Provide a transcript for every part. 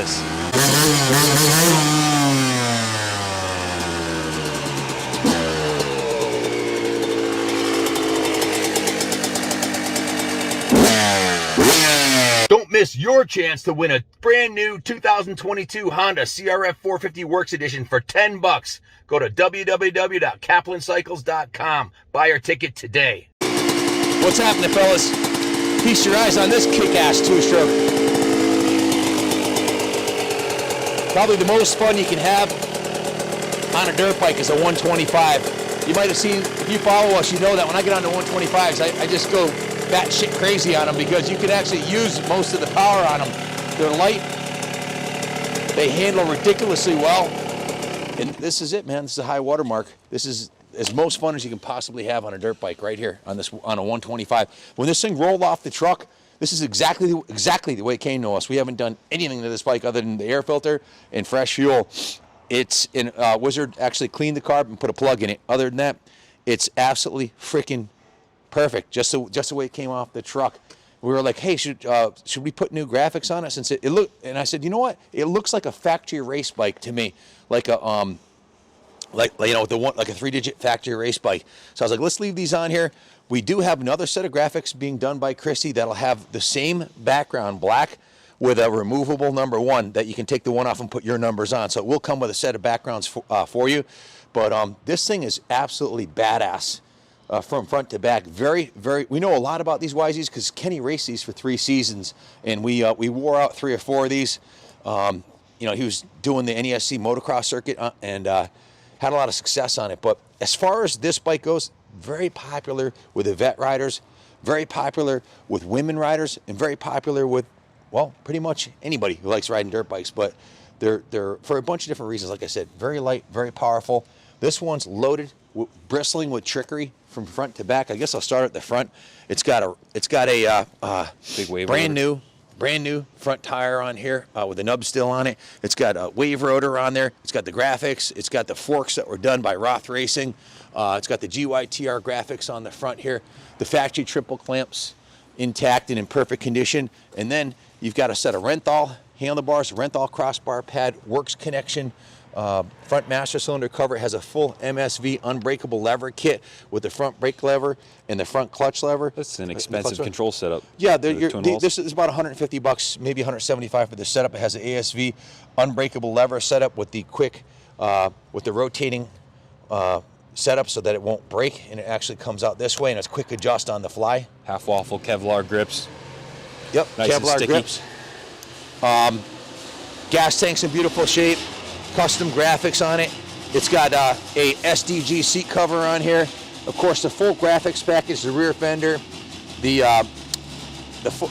fellas. Don't miss your chance to win a brand new 2022 Honda CRF 450 Works Edition for $10. Go to www.kaplancycles.com. Buy your ticket today. What's happening, fellas? Feast your eyes on this kick-ass two-stroke. Probably the most fun you can have on a dirt bike is a 125. You might have seen, if you follow us, you know that when I get on the 125s, I just go batshit crazy on them because you can actually use most of the power on them. They're light. They handle ridiculously well. And this is it, man. This is a high water mark. This is as most fun as you can possibly have on a dirt bike right here on a 125. When this thing rolled off the truck, this is exactly the way it came to us. We haven't done anything to this bike other than the air filter and fresh fuel. It's in Wizard actually cleaned the carb and put a plug in it. Other than that, it's absolutely freaking perfect. Just the way it came off the truck. We were like, hey, should we put new graphics on it? Since it looked, and I said, you know what? It looks like a factory race bike to me, like a like you know, like a 3-digit factory race bike. So I was like, let's leave these on here. We do have another set of graphics being done by Christy that'll have the same background, black, with a removable number 1 that you can take the one off and put your numbers on. So it will come with a set of backgrounds for you. But this thing is absolutely badass from front to back. Very, very. We know a lot about these YZs because Kenny raced these for 3 seasons, and we wore out 3 or 4 of these. You know, he was doing the NESC motocross circuit and had a lot of success on it. But as far as this bike goes, very popular with the vet riders, very popular with women riders, and very popular with, well, pretty much anybody who likes riding dirt bikes. But they're for a bunch of different reasons. Like I said, very light, very powerful. This one's loaded, bristling with trickery from front to back. I guess I'll start at the front. It's got a big wave brand new front tire on here with the nub still on it. It's got a wave rotor on there. It's got the graphics. It's got the forks that were done by Roth Racing. It's got the GYTR graphics on the front here. The factory triple clamps intact and in perfect condition. And then you've got a set of Renthal handlebars, Renthal crossbar pad, works connection. Front master cylinder cover. It has a full MSV unbreakable lever kit with the front brake lever and the front clutch lever. That's an expensive control setup. Yeah, this is about $150, maybe $175 for the setup. It has an ASV unbreakable lever setup with the quick, with the rotating setup so that it won't break, and it actually comes out this way, and it's quick adjust on the fly. Half waffle Kevlar grips. Yep, nice Kevlar grips. Gas tank's in beautiful shape. Custom graphics on it. It's got a SDG seat cover on here. Of course, the full graphics package, the rear fender,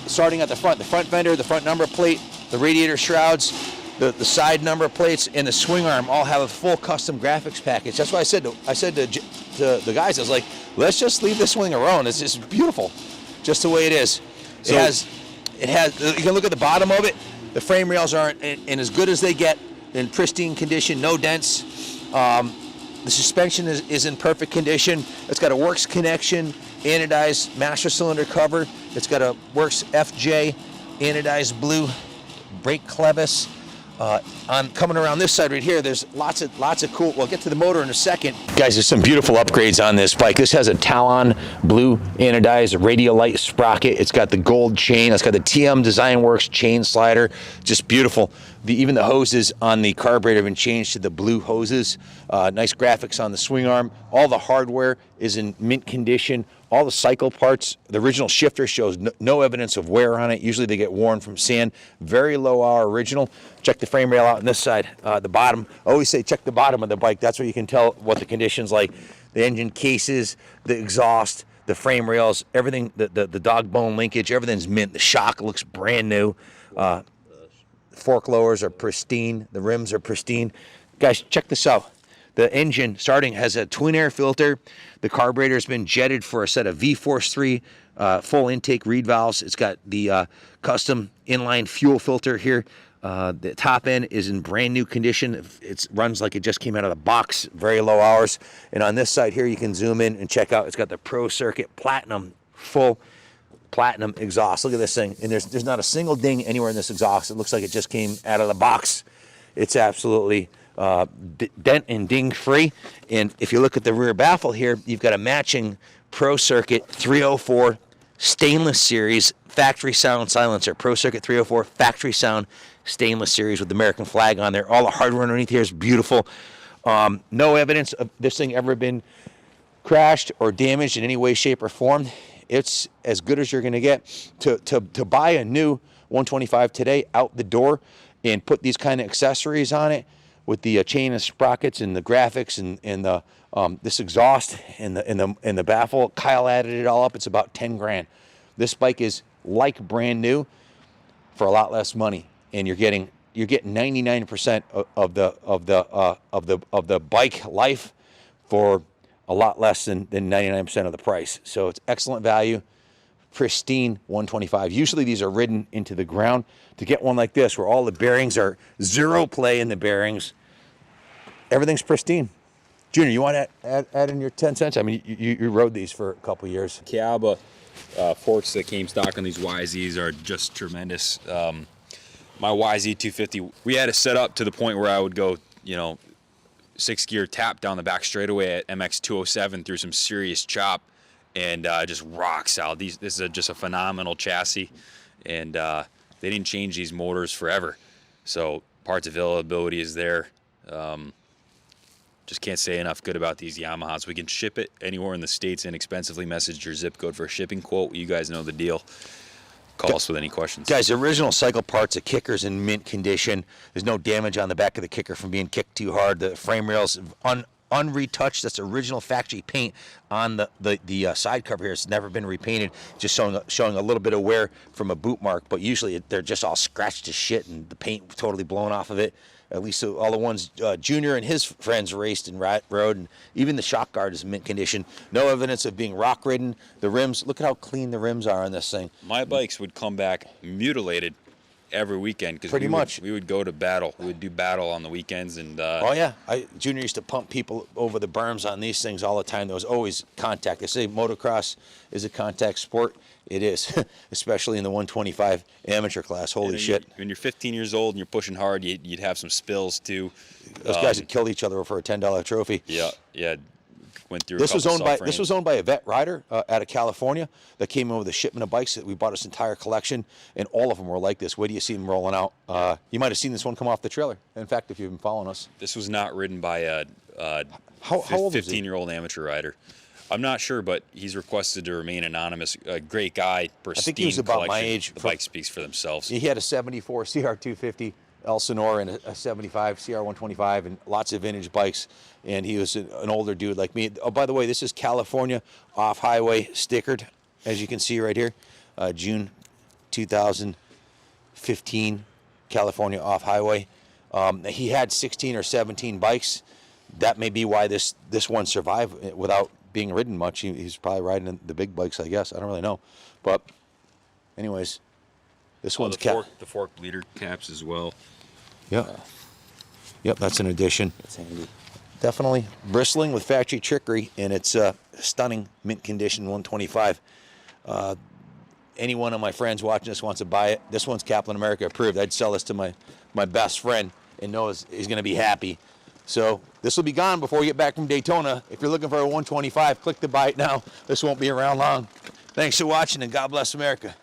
starting at the front fender, the front number plate, the radiator shrouds, the side number plates, and the swing arm all have a full custom graphics package. That's why I said to the guys, I was like, let's just leave this wing alone. It's just beautiful, just the way it is. So, it has. You can look at the bottom of it. The frame rails aren't in as good as they get. In pristine condition, no dents. The suspension is in perfect condition. It's got a works connection, anodized master cylinder cover. It's got a works FJ anodized blue brake clevis. Coming around this side right here, there's lots of cool. We'll get to the motor in a second. Guys, there's some beautiful upgrades on this bike. This has a Talon blue anodized radialite sprocket. It's got the gold chain. It's got the TM Design Works chain slider. Just beautiful. Even the hoses on the carburetor have been changed to the blue hoses. Nice graphics on the swing arm. All the hardware is in mint condition. All the cycle parts, the original shifter shows no evidence of wear on it. Usually they get worn from sand. Very low hour original. Check the frame rail out on this side, the bottom. I always say check the bottom of the bike. That's where you can tell what the condition's like. The engine cases, the exhaust, the frame rails, everything, the dog bone linkage, everything's mint. The shock looks brand new. Fork lowers are pristine. The rims are pristine. Guys, check this out. The engine starting has a twin air filter. The carburetor has been jetted for a set of V-Force 3 full intake reed valves. It's got the custom inline fuel filter here. The top end is in brand new condition. It runs like it just came out of the box, very low hours. And on this side here, you can zoom in and check out. It's got the Pro Circuit Platinum full platinum exhaust. Look at this thing. And there's not a single ding anywhere in this exhaust. It looks like it just came out of the box. It's absolutely dent and ding free. And if you look at the rear baffle here, you've got a matching Pro Circuit 304 stainless series factory sound silencer. Pro Circuit 304 factory sound stainless series with the American flag on there. All the hardware underneath here is beautiful. No evidence of this thing ever been crashed or damaged in any way, shape, or form. It's as good as you're going to get. To buy a new 125 today out the door and put these kind of accessories on it with the chain and sprockets and the graphics and the this exhaust and the baffle, Kyle added it all up. It's about 10 grand. This bike is like brand new for a lot less money, and you're getting 99% of the bike life for a lot less than 99% of the price. So it's excellent value, pristine 125. Usually these are ridden into the ground. To get one like this where all the bearings are zero play in the bearings, everything's pristine. Junior, you want to add in your 10 cents? I mean, you rode these for a couple years. Kiaba forks that came stock on these YZs are just tremendous. My YZ125, we had it set up to the point where I would go, 6-gear tap down the back straightaway at MX207 through some serious chop, and just rock solid. This is just a phenomenal chassis, and they didn't change these motors forever, so parts availability is there. Just can't say enough good about these Yamahas. We can ship it anywhere in the States inexpensively. Message your zip code for a shipping quote. You guys know the deal. Call us with any questions. Guys, the original cycle parts, the kicker's in mint condition. There's no damage on the back of the kicker from being kicked too hard. The frame rails unretouched. That's original factory paint on the side cover here. It's never been repainted, just showing a little bit of wear from a boot mark, but usually they're just all scratched to shit and the paint totally blown off of it. At least all the ones Junior and his friends raced and rode, and even the shock guard is in mint condition. No evidence of being rock ridden. The rims, look at how clean the rims are on this thing. My bikes would come back mutilated every weekend because we would go to battle. We would do battle on the weekends, and oh yeah, Junior used to pump people over the berms on these things all the time. There was always contact. They say motocross is a contact sport. It is, especially in the 125 amateur class. Holy shit! When you're 15 years old and you're pushing hard, you'd have some spills too. Those guys had killed each other for a $10 trophy. Yeah. Went through. This was owned by a vet rider out of California that came in with a shipment of bikes. We bought this entire collection, and all of them were like this. Where do you see them rolling out? You might have seen this one come off the trailer. In fact, if you've been following us, this was not ridden by a how old is he? 15-year-old amateur rider. I'm not sure, but he's requested to remain anonymous. A great guy, pristine. I think he was about my age. The bike speaks for themselves. He had a 74 CR250 Elsinore and a 75 CR125 and lots of vintage bikes. And he was an older dude like me. Oh, by the way, this is California off-highway stickered, as you can see right here. June 2015, California off-highway. He had 16 or 17 bikes. That may be why this one survived without being ridden much. He's probably riding the big bikes, I guess. I don't really know. But anyways, this one's the fork bleeder caps as well. Yep. Yep, that's an addition. That's handy. Definitely bristling with factory trickery, and it's stunning mint condition 125. Any one of my friends watching this wants to buy it. This one's Kaplan America approved. I'd sell this to my best friend and know he's going to be happy. So this will be gone before we get back from Daytona. If you're looking for a 125, click to buy it now. This won't be around long. Thanks for watching, and God bless America.